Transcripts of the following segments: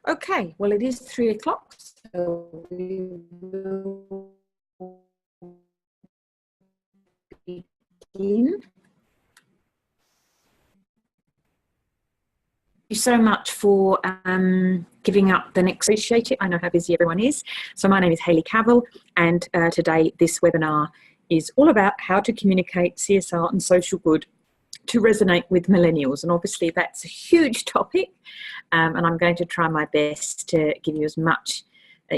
Okay, well, it is 3 o'clock, so we will begin. Thank you so much for giving up the next. Appreciate it. I know how busy everyone is. So my name is Hayley Cavill, and today this webinar is all about how to communicate CSR and social good to resonate with millennials. And obviously that's a huge topic, and I'm going to try my best to give you as much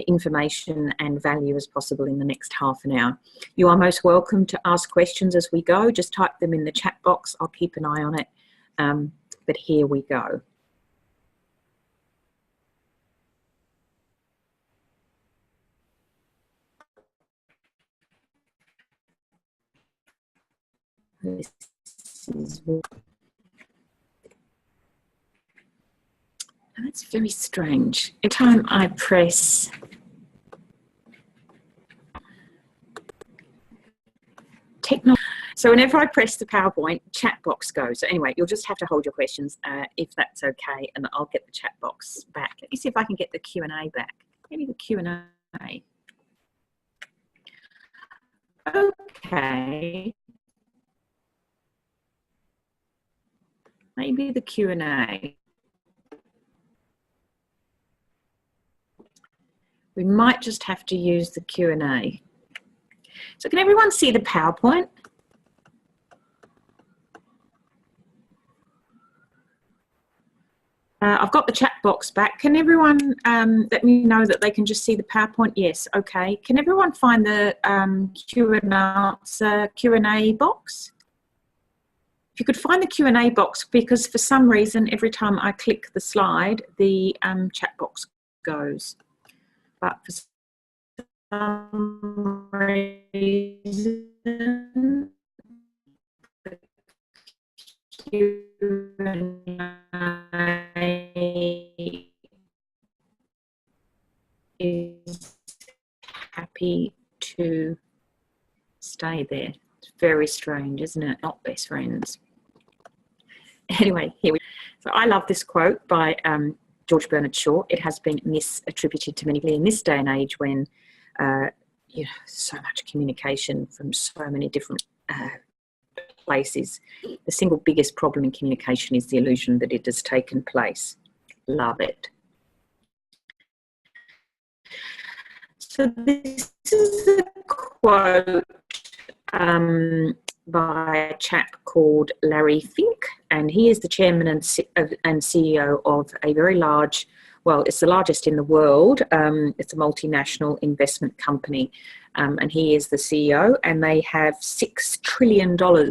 information and value as possible in the next half an hour. You are most welcome to ask questions as we go. Just type them in the chat box. I'll keep an eye on it. But here we go. This is... That's very strange. Every time I press technology, so whenever I press the PowerPoint, chat box goes. So anyway, you'll just have to hold your questions if that's okay, and I'll get the chat box back. Let me see if I can get the Q&A back. Maybe the Q&A. Okay. Maybe the Q&A. We might just have to use the Q&A. So can everyone see the PowerPoint? I've got the chat box back. Can everyone let me know that they can just see the PowerPoint? Yes, okay. Can everyone find the Q&A box? If you could find the Q&A box, because for some reason, every time I click the slide, the chat box goes. But for some reason, the Q&A is happy to stay there. It's very strange, isn't it? Not best friends. Anyway, here we go. So I love this quote by George Bernard Shaw. It has been misattributed to many people in this day and age when you know, so much communication from so many different places. The single biggest problem in communication is the illusion that it has taken place. Love it. So this is a quote by a chap called Larry Fink, and he is the chairman and CEO of a very large, well, it's the largest in the world. It's a multinational investment company, and he is the CEO, and they have $6 trillion. I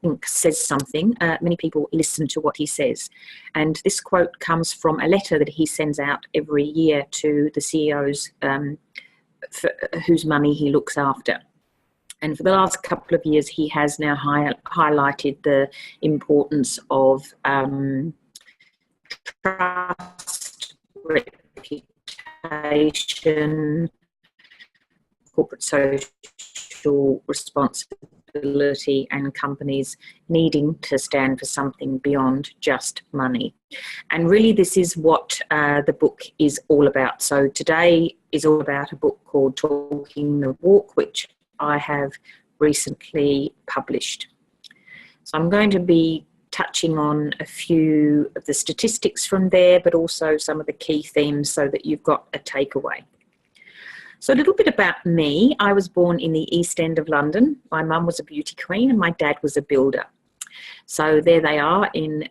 think says something. Many people listen to what he says. And this quote comes from a letter that he sends out every year to the CEOs whose money he looks after. And for the last couple of years, he has now highlighted the importance of trust, reputation, corporate social responsibility, and companies needing to stand for something beyond just money. And really, this is what the book is all about. So today is all about a book called Talking the Walk, which I have recently published. So I'm going to be touching on a few of the statistics from there, but also some of the key themes so that you've got a takeaway. So a little bit about me. I was born in the East End of London. My mum was a beauty queen and my dad was a builder. So there they are in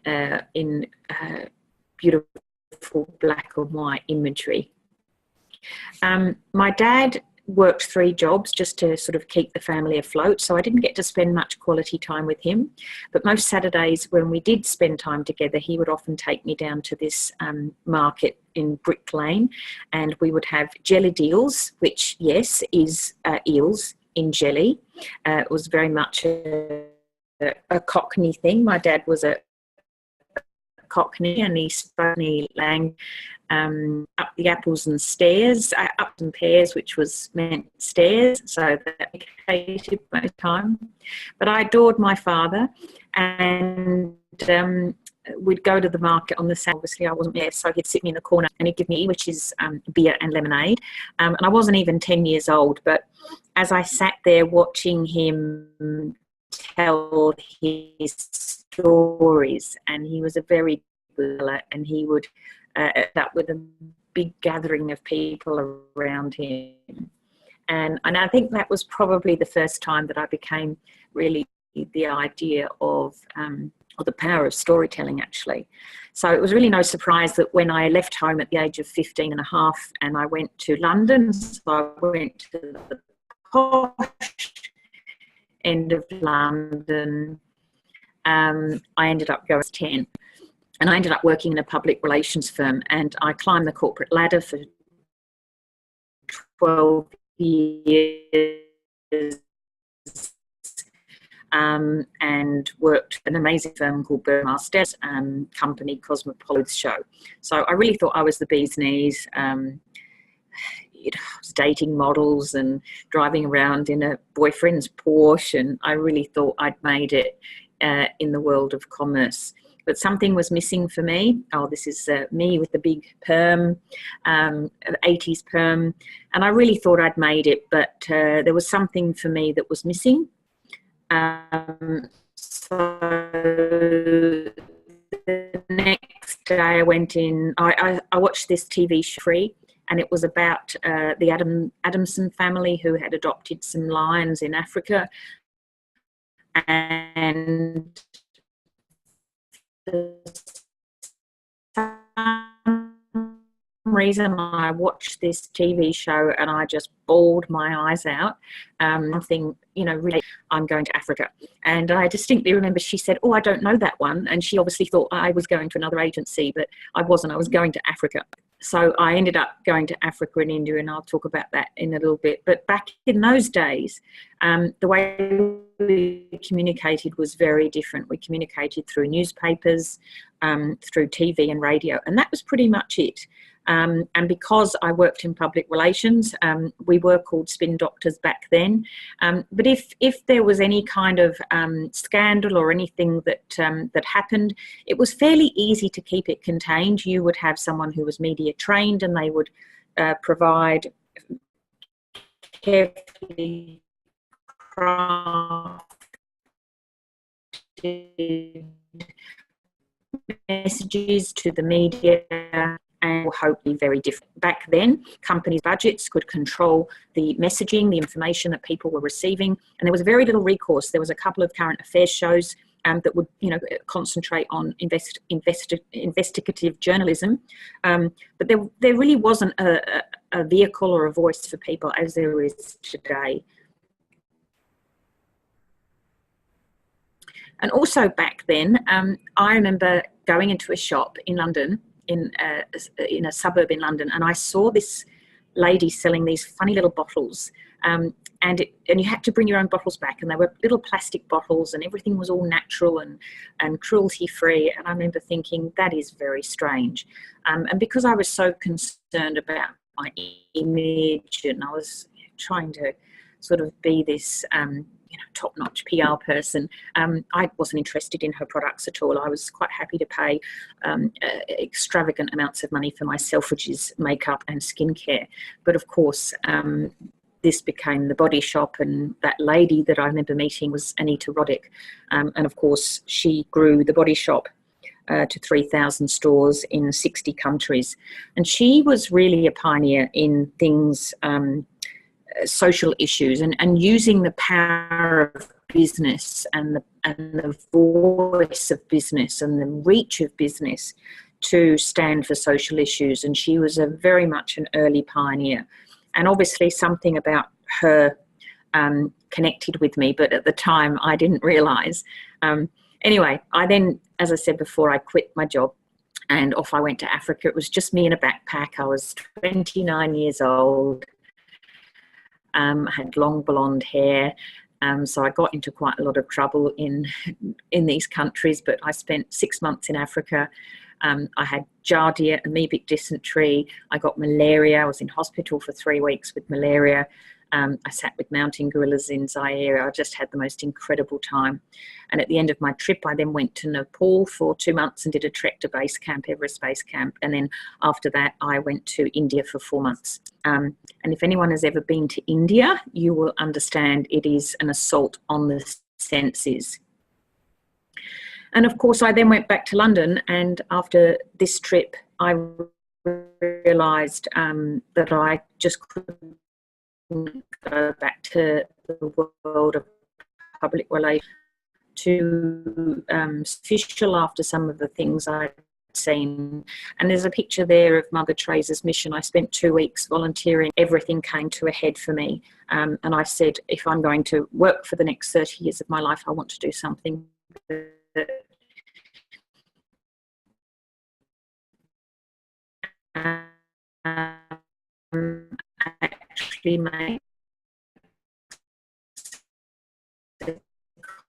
beautiful black and white imagery. My dad worked 3 jobs just to sort of keep the family afloat, so I didn't get to spend much quality time with him. But most Saturdays when we did spend time together, he would often take me down to this market in Brick Lane, and we would have jelly deals, which, yes, is eels in jelly. It was very much a Cockney thing. My dad was a Cockney, and he spoke lang up the apples and stairs, up and pears, which was meant stairs, so that indicated most time. But I adored my father, and we'd go to the market on the Saturday. Obviously, I wasn't there, so he'd sit me in the corner and he'd give me, which is beer and lemonade. And I wasn't even 10 years old, but as I sat there watching him tell his stories, and he was a very good teller, and he would end up with a big gathering of people around him. And I think that was probably the first time that I became really the idea of the power of storytelling, actually. So it was really no surprise that when I left home at the age of 15 and a half and I went to London, so I went to the posh end of London, I ended up going to 10. And I ended up working in a public relations firm, and I climbed the corporate ladder for 12 years. And worked at an amazing firm called Burmaster's company, Cosmopolitan Show. So I really thought I was the bee's knees. I was dating models and driving around in a boyfriend's Porsche, and I really thought I'd made it in the world of commerce. But something was missing for me. Oh, this is me with the big perm, 80s perm. And I really thought I'd made it, but there was something for me that was missing. So the next day I went in, I watched this TV show Free, and it was about the Adamson family who had adopted some lions in Africa. And for some reason I watched this TV show and I just bawled my eyes out. Nothing, really, I'm going to Africa. And I distinctly remember she said, "Oh, I don't know that one." And she obviously thought I was going to another agency, but I wasn't. I was going to Africa. So I ended up going to Africa and India, and I'll talk about that in a little bit. But back in those days, the way we communicated was very different. We communicated through newspapers, through TV and radio, and that was pretty much it. And because I worked in public relations, we were called spin doctors back then. But if there was any kind of scandal or anything that happened, it was fairly easy to keep it contained. You would have someone who was media trained, and they would provide carefully crafted messages to the media, and hopefully very different. Back then, companies' budgets could control the messaging, the information that people were receiving, and there was very little recourse. There was a couple of current affairs shows that would, concentrate on investigative journalism, but there really wasn't a vehicle or a voice for people as there is today. And also back then, I remember going into a shop in London, in a suburb in London, and I saw this lady selling these funny little bottles, and you had to bring your own bottles back, and they were little plastic bottles, and everything was all natural and cruelty free. And I remember thinking, that is very strange. And because I was so concerned about my image, and I was trying to sort of be this top-notch PR person, I wasn't interested in her products at all. I was quite happy to pay extravagant amounts of money for myself, which is makeup and skincare. But of course, this became the Body Shop, and that lady that I remember meeting was Anita Roddick. And of course, she grew the Body Shop to 3,000 stores in 60 countries. And she was really a pioneer in things, social issues, and using the power of business and the voice of business and the reach of business to stand for social issues. And she was very much an early pioneer, and obviously something about her connected with me, but at the time I didn't realise. Anyway, I then, as I said before, I quit my job and off I went to Africa. It was just me in a backpack. I was 29 years old. I had long blonde hair, so I got into quite a lot of trouble in these countries, but I spent 6 months in Africa. I had giardia, amoebic dysentery. I got malaria. I was in hospital for 3 weeks with malaria. I sat with mountain gorillas in Zaire. I just had the most incredible time. And at the end of my trip, I then went to Nepal for 2 months and did a trek to base camp, Everest Base Camp. And then after that, I went to India for 4 months. And if anyone has ever been to India, you will understand it is an assault on the senses. And of course, I then went back to London, and after this trip, I realised that I just couldn't go back to the world of public relations, to official after some of the things I'd seen. And there's a picture there of Mother Teresa's mission. I spent 2 weeks volunteering. Everything came to a head for me. And I said, if I'm going to work for the next 30 years of my life, I want to do something that actually makes a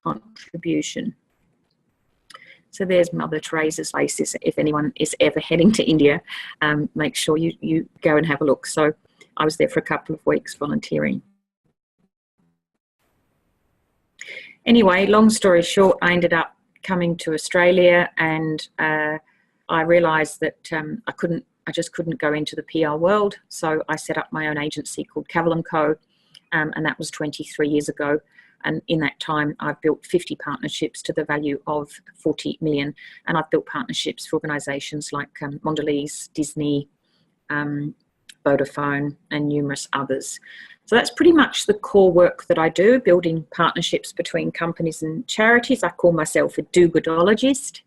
contribution. So there's Mother Teresa's face. If anyone is ever heading to India, make sure you go and have a look. So I was there for a couple of weeks volunteering. Anyway, long story short, I ended up coming to Australia, and I realised that I just couldn't go into the PR world. So I set up my own agency called Cavill-Co, and that was 23 years ago. And in that time, I've built 50 partnerships to the value of 40 million. And I've built partnerships for organisations like Mondelez, Disney, Vodafone, and numerous others. So that's pretty much the core work that I do, building partnerships between companies and charities. I call myself a do-goodologist.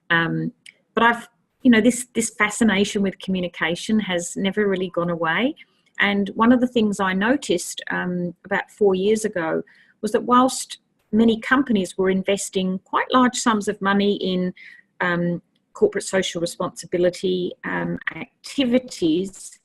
But this fascination with communication has never really gone away. And one of the things I noticed about 4 years ago was that whilst many companies were investing quite large sums of money in corporate social responsibility activities,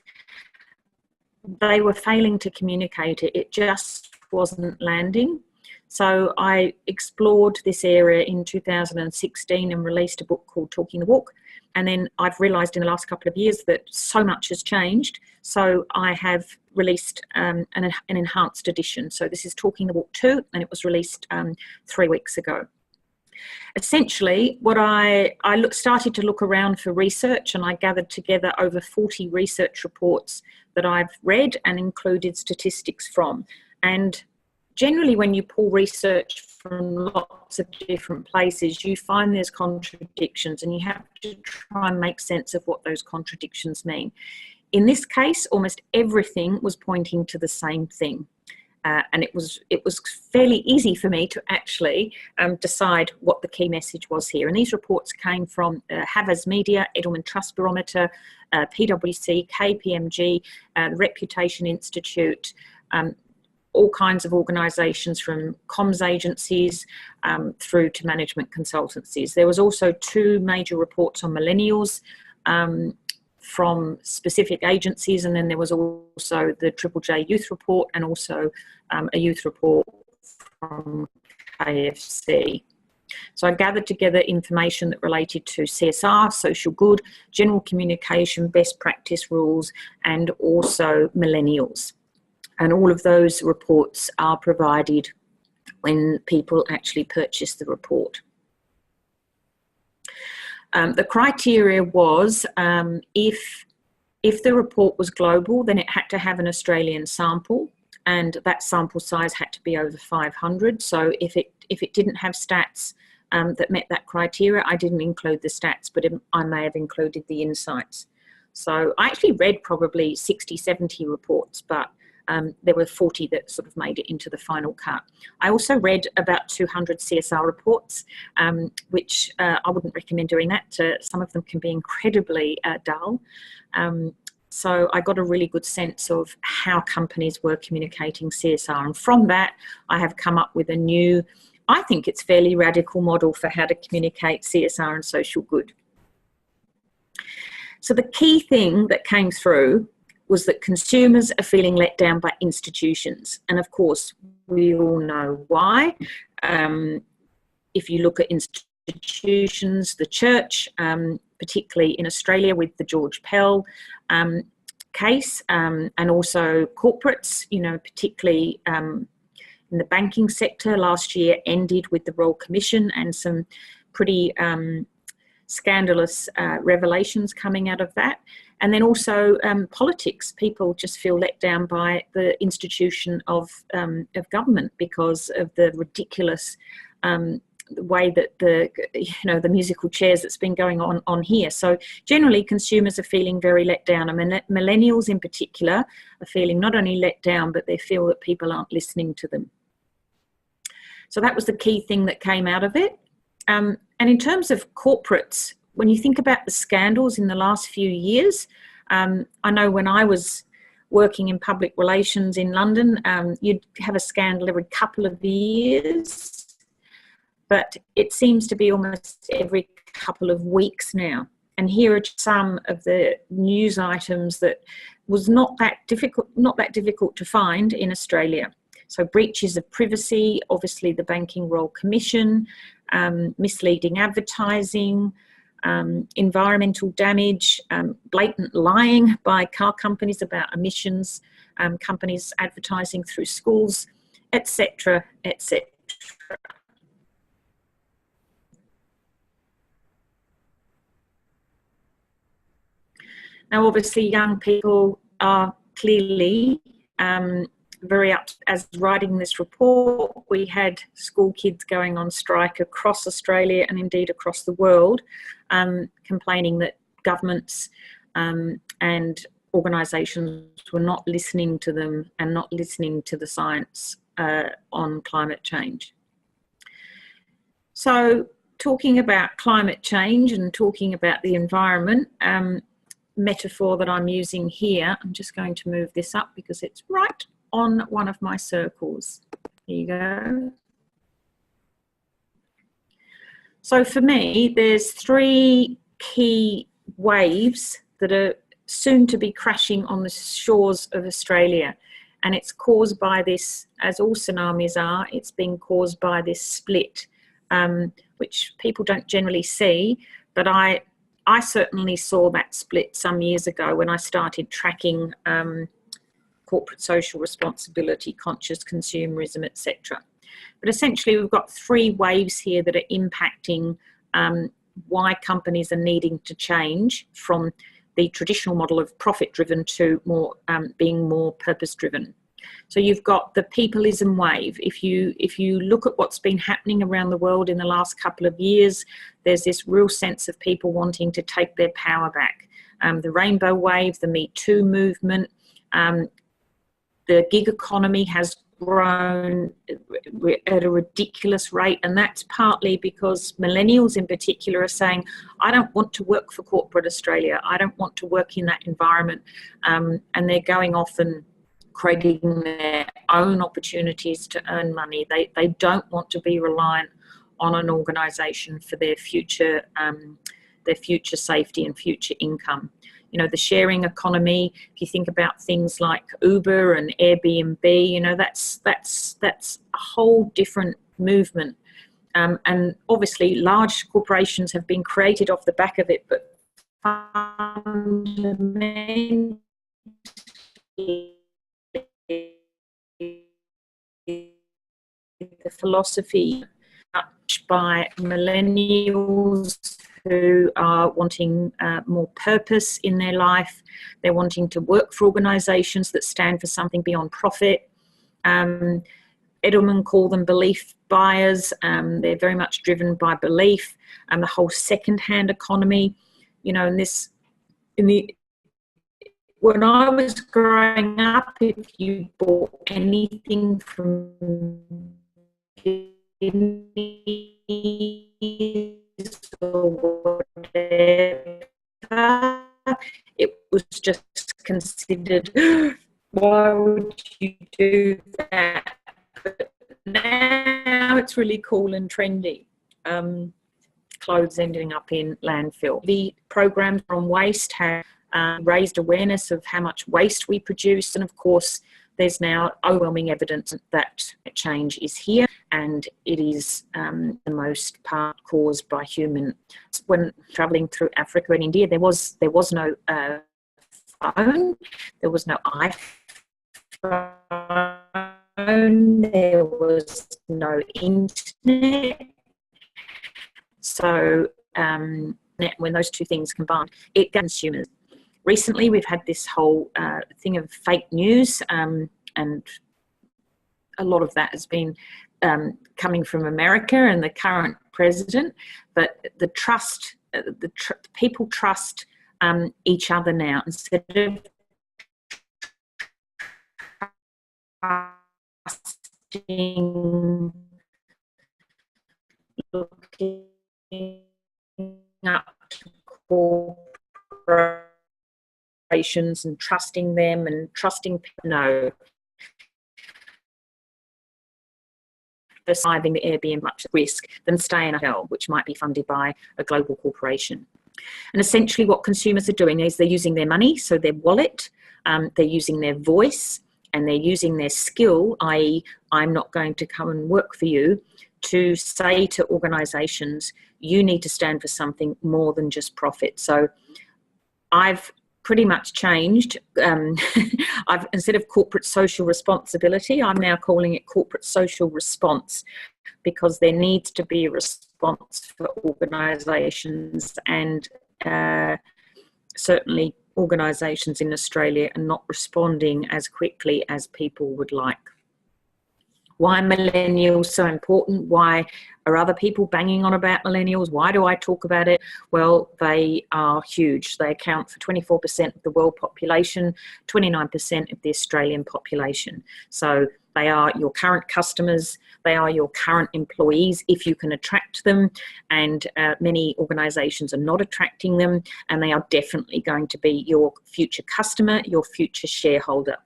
they were failing to communicate it. It just wasn't landing. So I explored this area in 2016 and released a book called Talking the Walk. And then I've realised in the last couple of years that so much has changed. So I have released an enhanced edition. So this is Talking the Walk 2, and it was released 3 weeks ago. Essentially, what I started to look around for research, and I gathered together over 40 research reports that I've read and included statistics from. And generally, when you pull research from lots of different places, you find there's contradictions, and you have to try and make sense of what those contradictions mean. In this case, almost everything was pointing to the same thing. And it was fairly easy for me to actually decide what the key message was here. And these reports came from Havas Media, Edelman Trust Barometer, PwC, KPMG, the Reputation Institute, all kinds of organisations from comms agencies through to management consultancies. There was also 2 major reports on millennials from specific agencies, and then there was also the Triple J Youth Report, and also a youth report from KFC. So I gathered together information that related to CSR, social good, general communication, best practice rules, and also millennials. And all of those reports are provided when people actually purchase the report. The criteria was if the report was global, then it had to have an Australian sample, and that sample size had to be over 500. So if it didn't have stats that met that criteria, I didn't include the stats, but I may have included the insights. So I actually read probably 60, 70 reports, but there were 40 that sort of made it into the final cut. I also read about 200 CSR reports, which I wouldn't recommend doing that. Some of them can be incredibly dull. So I got a really good sense of how companies were communicating CSR. And from that, I have come up with a new, I think it's fairly radical model for how to communicate CSR and social good. So the key thing that came through was that consumers are feeling let down by institutions. And of course, we all know why. If you look at institutions, the church, particularly in Australia with the George Pell case, and also corporates, you know, particularly in the banking sector last year ended with the Royal Commission and some pretty scandalous revelations coming out of that. And then also politics. People just feel let down by the institution of government because of the ridiculous way that the musical chairs that's been going on here. So generally consumers are feeling very let down. I mean, millennials in particular are feeling not only let down, but they feel that people aren't listening to them. So that was the key thing that came out of it. And in terms of corporates, when you think about the scandals in the last few years, I know when I was working in public relations in London, you'd have a scandal every couple of years, but it seems to be almost every couple of weeks now. And here are some of the news items that was not that difficult to find in Australia. So breaches of privacy, obviously the Banking Royal Commission, misleading advertising, environmental damage, blatant lying by car companies about emissions, companies advertising through schools, etc., etc. Now, obviously, young people are clearly very up. As writing this report, we had school kids going on strike across Australia and indeed across the world, complaining that governments and organisations were not listening to them and not listening to the science on climate change. So talking about climate change and talking about the environment, metaphor that I'm using here, I'm just going to move this up because it's right on one of my circles. Here you go. So for me, there's three key waves that are soon to be crashing on the shores of Australia. And it's caused by this, as all tsunamis are, it's being caused by this split, which people don't generally see. But I certainly saw that split some years ago when I started tracking corporate social responsibility, conscious consumerism, etc. But essentially, we've got three waves here that are impacting why companies are needing to change from the traditional model of profit-driven to more being more purpose-driven. So you've got the peopleism wave. If you look at what's been happening around the world in the last couple of years, there's this real sense of people wanting to take their power back. The rainbow wave, the Me Too movement, the gig economy has grown at a ridiculous rate, and that's partly because millennials in particular are saying, I don't want to work for corporate Australia, I don't want to work in that environment, and they're going off and creating their own opportunities to earn money. They don't want to be reliant on an organisation for their future safety and future income. You know, the sharing economy, if you think about things like Uber and Airbnb, you know, that's a whole different movement. And obviously large corporations have been created off the back of it, but fundamentally the philosophy by millennials who are wanting more purpose in their life. They're wanting to work for organisations that stand for something beyond profit. Edelman call them belief buyers. They're very much driven by belief, and the whole second-hand economy. You know, when I was growing up, if you bought anything from or whatever, it was just considered, why would you do that? But now it's really cool and trendy. Clothes ending up in landfill. The programs on waste have raised awareness of how much waste we produce, and of course there's now overwhelming evidence that change is here, and it is the most part caused by human. When travelling through Africa and India, there was no phone, there was no iPhone, there was no internet. So when those two things combined, it got consumers. Recently, we've had this whole thing of fake news, and a lot of that has been coming from America and the current president. But the trust, people trust each other now instead of trusting, looking up to corporations and trusting them and trusting no. Surviving the Airbnb much risk than stay in a hotel, which might be funded by a global corporation. And essentially what consumers are doing is they're using their money, so their wallet, they're using their voice, and they're using their skill, i.e. I'm not going to come and work for you, to say to organisations, you need to stand for something more than just profit. So I've pretty much changed. I've, instead of corporate social responsibility, I'm now calling it corporate social response, because there needs to be a response for organisations, and certainly organisations in Australia are not responding as quickly as people would like. Why are millennials so important? Why are other people banging on about millennials? Why do I talk about it? Well, they are huge. They account for 24% of the world population, 29% of the Australian population. So they are your current customers. They are your current employees if you can attract them. And many organisations are not attracting them. And they are definitely going to be your future customer, your future shareholder.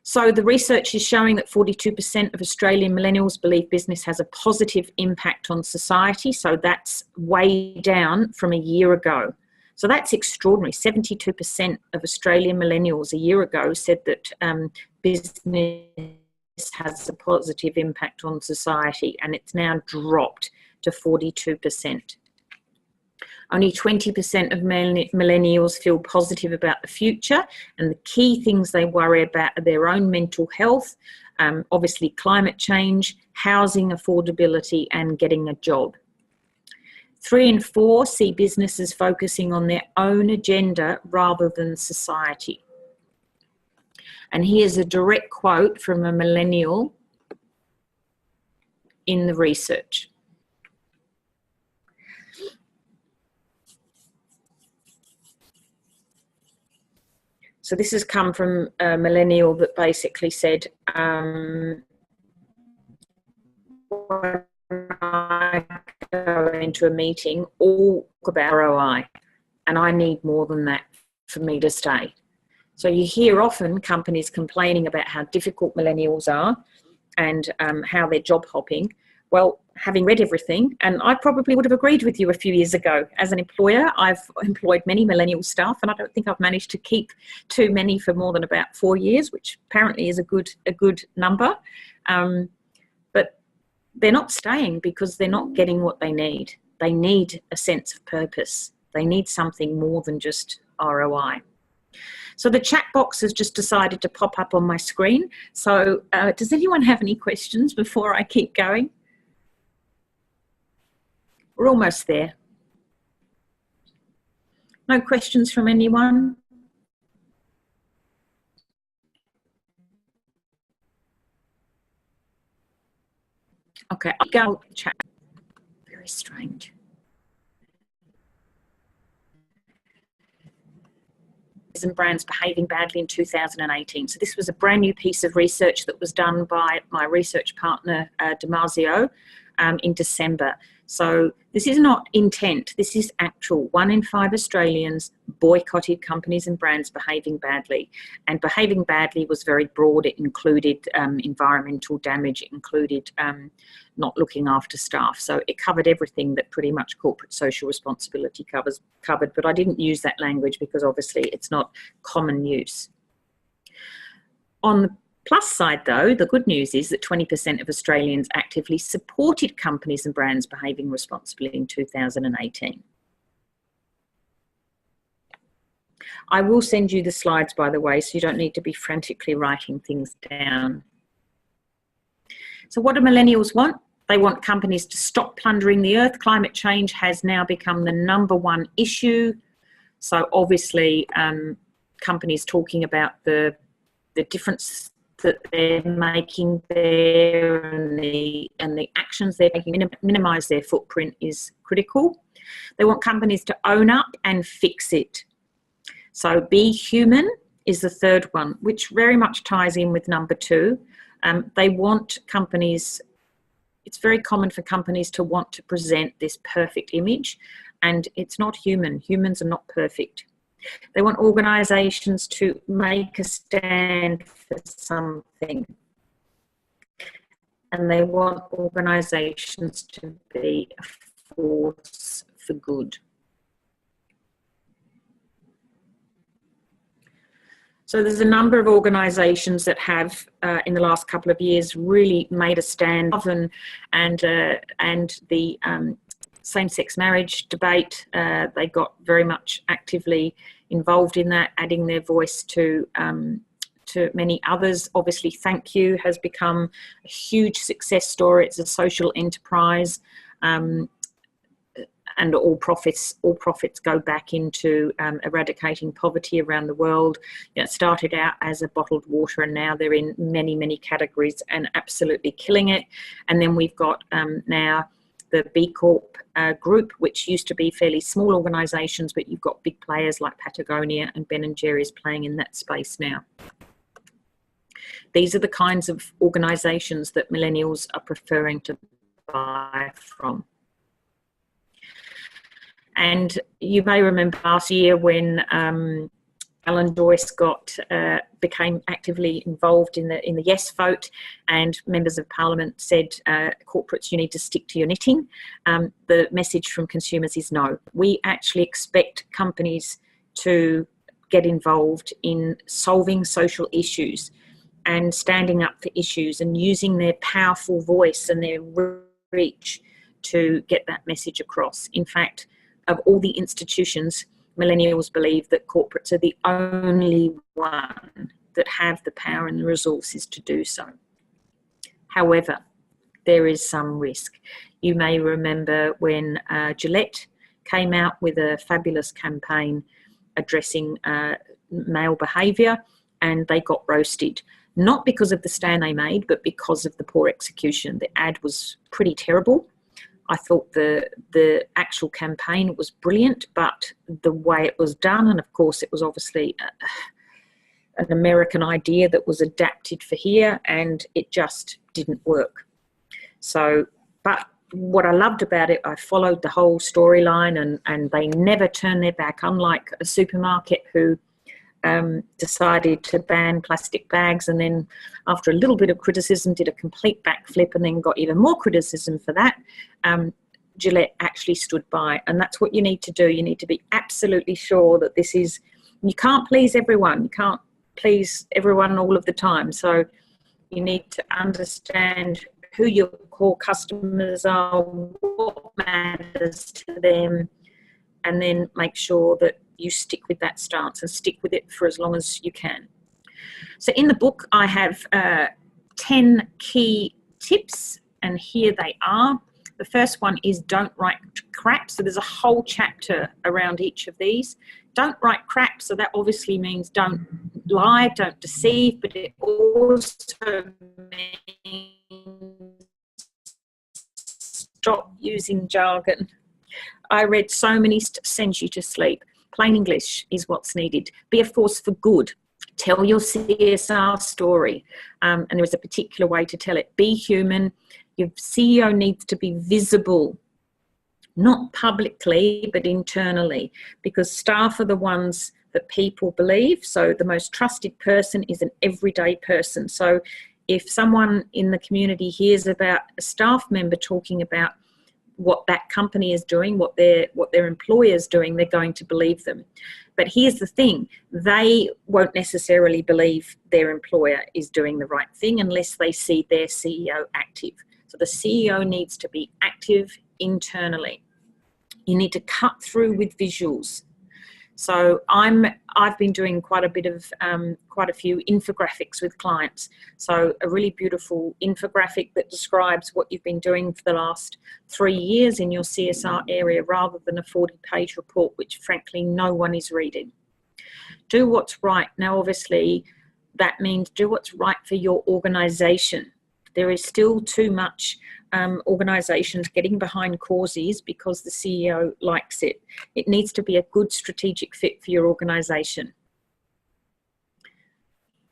So the research is showing that 42% of Australian millennials believe business has a positive impact on society. So that's way down from a year ago. So that's extraordinary. 72% of Australian millennials a year ago said that business has a positive impact on society, and it's now dropped to 42%. Only 20% of millennials feel positive about the future, and the key things they worry about are their own mental health, obviously climate change, housing affordability, and getting a job. 3 in 4 see businesses focusing on their own agenda rather than society. And here's a direct quote from a millennial in the research. So this has come from a millennial that basically said, when I go into a meeting, all about ROI, and I need more than that for me to stay. So you hear often companies complaining about how difficult millennials are and how they're job hopping. Well, having read everything, and I probably would have agreed with you a few years ago. As an employer, I've employed many millennial staff, and I don't think I've managed to keep too many for more than about 4 years, which apparently is a good number. But they're not staying because they're not getting what they need. They need a sense of purpose. They need something more than just ROI. So the chat box has just decided to pop up on my screen. So does anyone have any questions before I keep going? We're almost there. No questions from anyone? Okay, I'll go chat. Very strange. And brands behaving badly in 2018. So this was a brand new piece of research that was done by my research partner, Damasio, in December. So this is not intent, this is actual. 1 in 5 Australians boycotted companies and brands behaving badly. And behaving badly was very broad. It included environmental damage, it included not looking after staff. So it covered everything that pretty much corporate social responsibility covered, but I didn't use that language because obviously it's not common use. On the plus side though, the good news is that 20% of Australians actively supported companies and brands behaving responsibly in 2018. I will send you the slides, by the way, so you don't need to be frantically writing things down. So what do millennials want? They want companies to stop plundering the earth. Climate change has now become the #1 issue. So obviously, companies talking about the difference that they're making there and the actions they're taking, minimise their footprint is critical. They want companies to own up and fix it. So be human is the third one, which very much ties in with #2. They want companies, it's very common for companies to want to present this perfect image, and it's not human. Humans are not perfect. They want organisations to make a stand for something. And they want organisations to be a force for good. So there's a number of organisations that have, in the last couple of years, really made a stand, and the same-sex marriage debate. They got very much actively involved in that, adding their voice to many others. Obviously, Thank You has become a huge success story. It's a social enterprise. And all profits go back into eradicating poverty around the world. It started out as a bottled water, and now they're in many, many categories and absolutely killing it. And then we've got now the B Corp group, which used to be fairly small organisations, but you've got big players like Patagonia and Ben & Jerry's playing in that space now. These are the kinds of organisations that millennials are preferring to buy from. And you may remember last year when Alan Joyce became actively involved in the yes vote, and members of Parliament said, corporates, you need to stick to your knitting. The message from consumers is no. We actually expect companies to get involved in solving social issues and standing up for issues and using their powerful voice and their reach to get that message across. In fact, of all the institutions, millennials believe that corporates are the only one that have the power and the resources to do so. However, there is some risk. You may remember when Gillette came out with a fabulous campaign addressing male behaviour, and they got roasted. Not because of the stand they made, but because of the poor execution. The ad was pretty terrible. I thought the actual campaign was brilliant, but the way it was done, and of course it was obviously an American idea that was adapted for here, and it just didn't work. So, but what I loved about it, I followed the whole storyline, and they never turned their back, unlike a supermarket who decided to ban plastic bags, and then after a little bit of criticism did a complete backflip and then got even more criticism for that. Gillette actually stood by, and that's what you need to do. You need to be absolutely sure that this is, you can't please everyone, you can't please everyone all of the time, so you need to understand who your core customers are, what matters to them, and then make sure that you stick with that stance and stick with it for as long as you can. So in the book, I have 10 key tips, and here they are. The first one is don't write crap. So there's a whole chapter around each of these. Don't write crap. So that obviously means don't lie, don't deceive, but it also means stop using jargon. I read so many sends you to sleep. Plain English is what's needed. Be a force for good. Tell your CSR story. And there is a particular way to tell it. Be human. Your CEO needs to be visible, not publicly, but internally, because staff are the ones that people believe. So the most trusted person is an everyday person. So if someone in the community hears about a staff member talking about what that company is doing, what their employer is doing, they're going to believe them. But here's the thing, they won't necessarily believe their employer is doing the right thing unless they see their CEO active. So the CEO needs to be active internally. You need to cut through with visuals. So I've been doing quite a few infographics with clients. So a really beautiful infographic that describes what you've been doing for the last 3 years in your CSR area, rather than a 40-page report, which frankly no one is reading. Do what's right. Now, obviously, that means do what's right for your organisation. There is still too much organisations getting behind causes because the CEO likes it. It needs to be a good strategic fit for your organisation.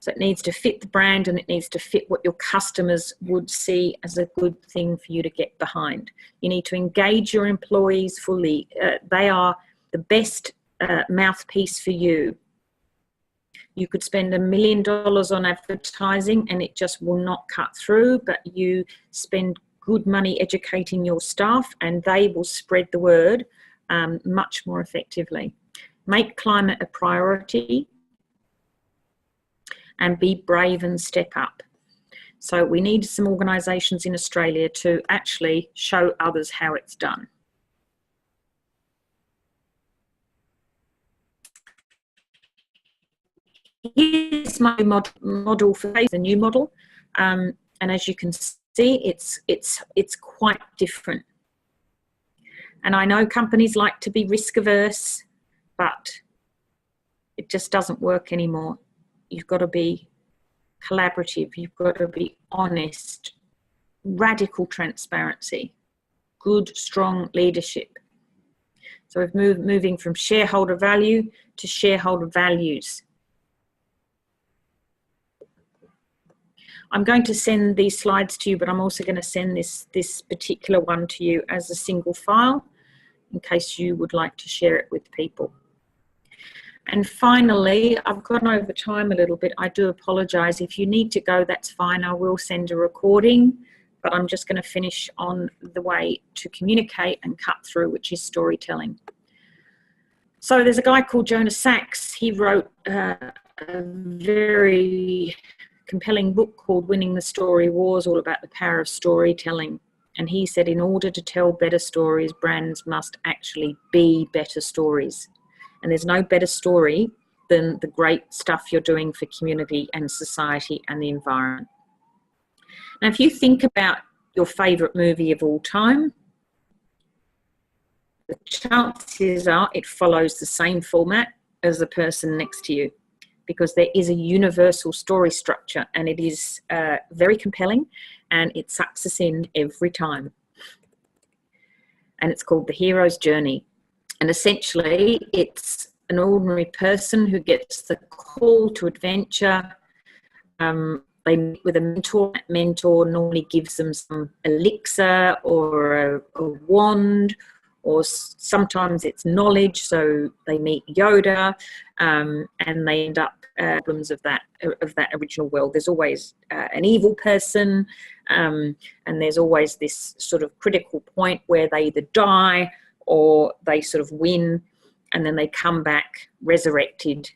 So it needs to fit the brand, and it needs to fit what your customers would see as a good thing for you to get behind. You need to engage your employees fully. They are the best mouthpiece for you. You could spend $1 million on advertising and it just will not cut through, but you spend good money educating your staff and they will spread the word much more effectively. Make climate a priority and be brave and step up. So we need some organisations in Australia to actually show others how it's done. Here's my model for the new model, and as you can see, it's quite different. And I know companies like to be risk averse, but it just doesn't work anymore. You've got to be collaborative, you've got to be honest, radical transparency, good, strong leadership. So we're moving from shareholder value to shareholder values. I'm going to send these slides to you, but I'm also going to send this particular one to you as a single file in case you would like to share it with people. And finally, I've gone over time a little bit. I do apologise. If you need to go, that's fine. I will send a recording, but I'm just going to finish on the way to communicate and cut through, which is storytelling. So there's a guy called Jonas Sachs. He wrote a very compelling book called Winning the Story Wars, all about the power of storytelling. And he said, in order to tell better stories, brands must actually be better stories. And there's no better story than the great stuff you're doing for community and society and the environment. Now, if you think about your favourite movie of all time, the chances are it follows the same format as the person next to you, because there is a universal story structure and it is very compelling and it sucks us in every time. And it's called The Hero's Journey. And essentially it's an ordinary person who gets the call to adventure. They meet with a mentor. That mentor normally gives them some elixir or a wand, or sometimes it's knowledge. So they meet Yoda and they end up problems of that original world. There's always an evil person, and there's always this sort of critical point where they either die or they sort of win, and then they come back resurrected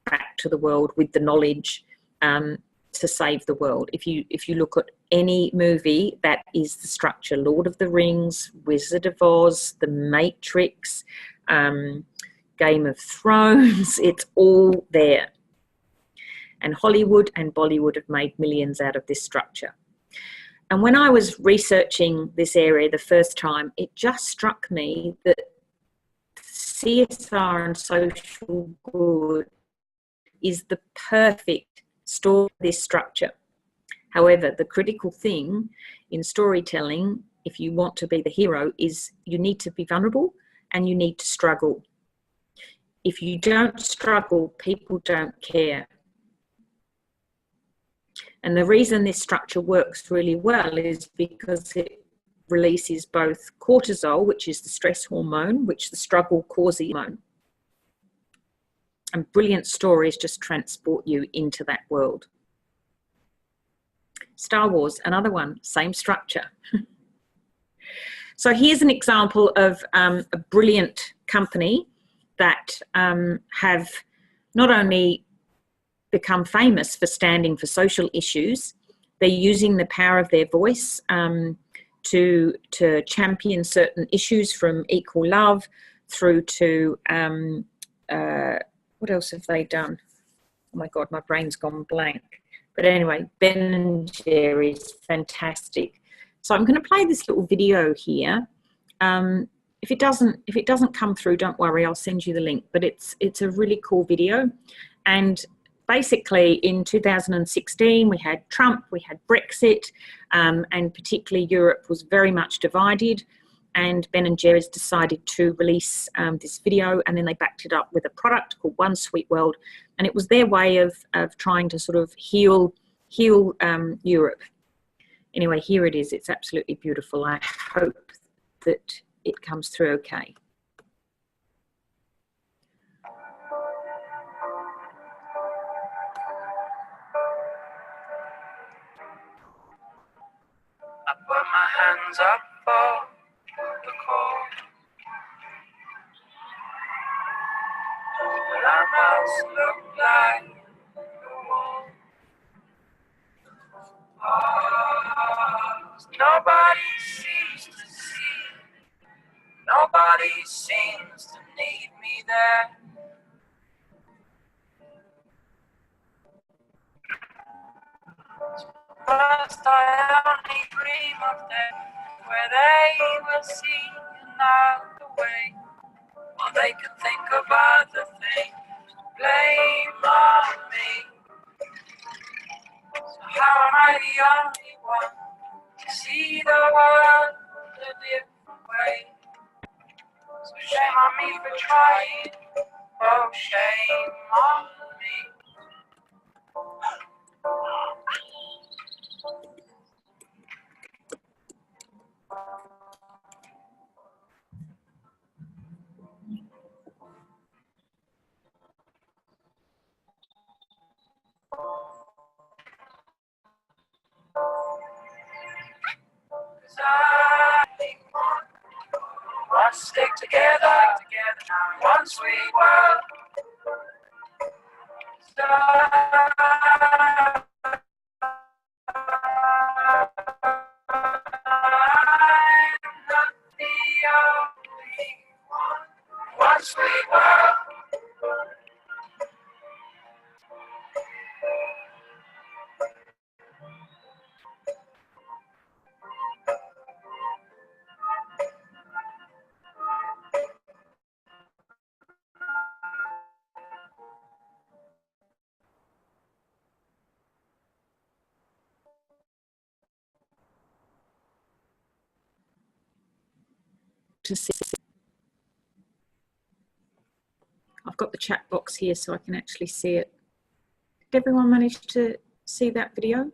back to the world with the knowledge to save the world. If you look at any movie, that is the structure. Lord of the Rings, Wizard of Oz, The Matrix, Game of Thrones, it's all there. And Hollywood and Bollywood have made millions out of this structure. And when I was researching this area the first time, it just struck me that CSR and social good is the perfect story for this structure. However, the critical thing in storytelling, if you want to be the hero, is you need to be vulnerable and you need to struggle. If you don't struggle, people don't care. And the reason this structure works really well is because it releases both cortisol, which is the stress hormone, which the struggle causes hormone. And brilliant stories just transport you into that world. Star Wars, another one, same structure. So here's an example of a brilliant company that have not only become famous for standing for social issues, they're using the power of their voice to champion certain issues, from equal love through to what else have they done? Oh my God, my brain's gone blank. But anyway, Ben and Jerry's, fantastic. So I'm going to play this little video here. If it doesn't come through, don't worry, I'll send you the link. But it's a really cool video. And basically in 2016, we had Trump, we had Brexit, and particularly Europe was very much divided. And Ben and Jerry's decided to release this video, and then they backed it up with a product called One Sweet World. And it was their way of trying to sort of heal Europe. Anyway, here it is. It's absolutely beautiful. I hope that it comes through okay. I put my hands up for the call. But I must look like the wall. Oh, nobody seems to see. Nobody seems to need me there. First I only dream of them, where they will see another way. Or they could think of other things, blame on me. So how am I the only one to see the world a different way? So shame on me for trying, oh shame on me. Cause I want to stick together, one sweet world. So I'm not the only one sweet world. To see. I've got the chat box here so I can actually see it. Did everyone manage to see that video?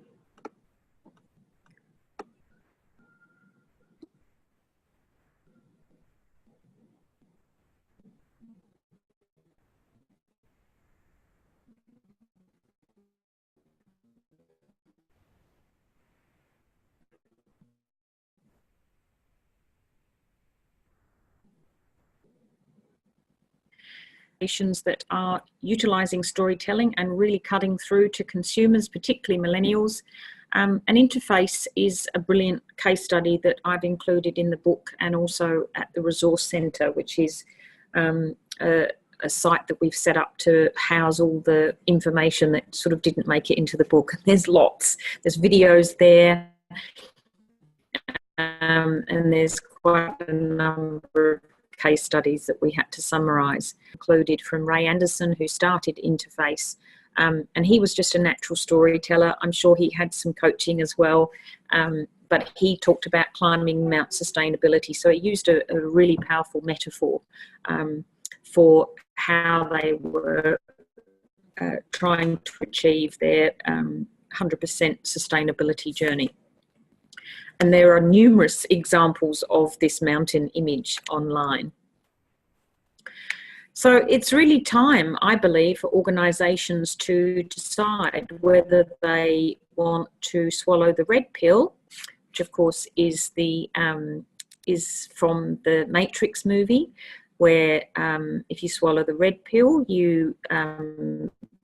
That are utilising storytelling and really cutting through to consumers, particularly millennials. An interface is a brilliant case study that I've included in the book and also at the Resource Centre, which is a site that we've set up to house all the information that sort of didn't make it into the book. There's lots. There's videos there, and there's quite a number of case studies that we had to summarise, included from Ray Anderson, who started Interface. And he was just a natural storyteller. I'm sure he had some coaching as well, but he talked about climbing Mount Sustainability. So he used a really powerful metaphor for how they were trying to achieve their 100% sustainability journey. And there are numerous examples of this mountain image online. So it's really time, I believe, for organisations to decide whether they want to swallow the red pill, which of course is is from the Matrix movie, where if you swallow the red pill, you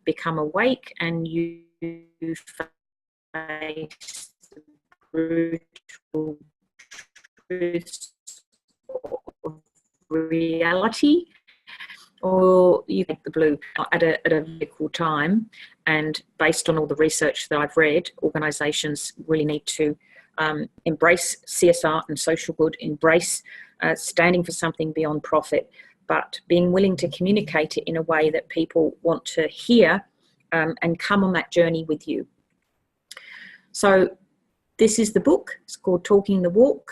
become awake and you face brutal truths of reality. or you take the blue at a very cool time. And based on all the research that I've read, organisations really need to embrace CSR and social good, embrace standing for something beyond profit, but being willing to communicate it in a way that people want to hear and come on that journey with you. So this is the book. It's called Talking the Walk.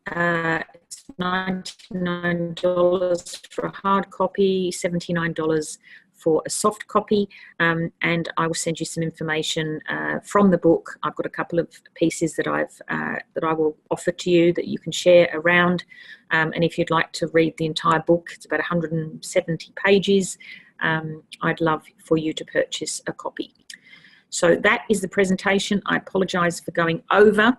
It's $99 for a hard copy, $79 for a soft copy, and I will send you some information from the book. I've got a couple of pieces that I will offer to you that you can share around, and if you'd like to read the entire book, it's about 170 pages. I'd love for you to purchase a copy. So that is the presentation. I apologise for going over.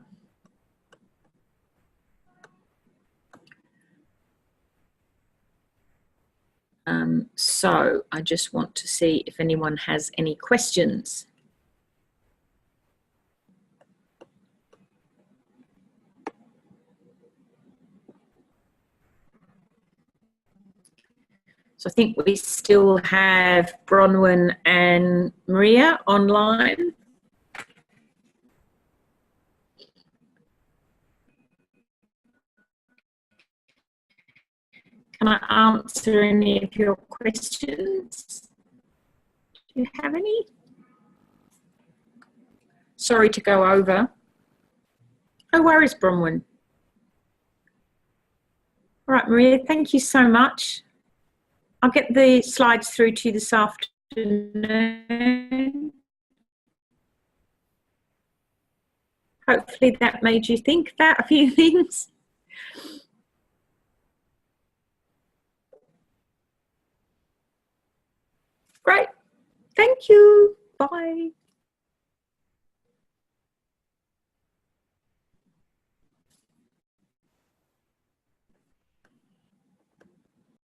So I just want to see if anyone has any questions. So I think we still have Bronwyn and Maria online. Can I answer any of your questions? Do you have any? Sorry to go over. No worries, Bronwyn. All right, Maria, thank you so much. I'll get the slides through to you this afternoon. Hopefully that made you think about a few things. Great. Thank you. Bye.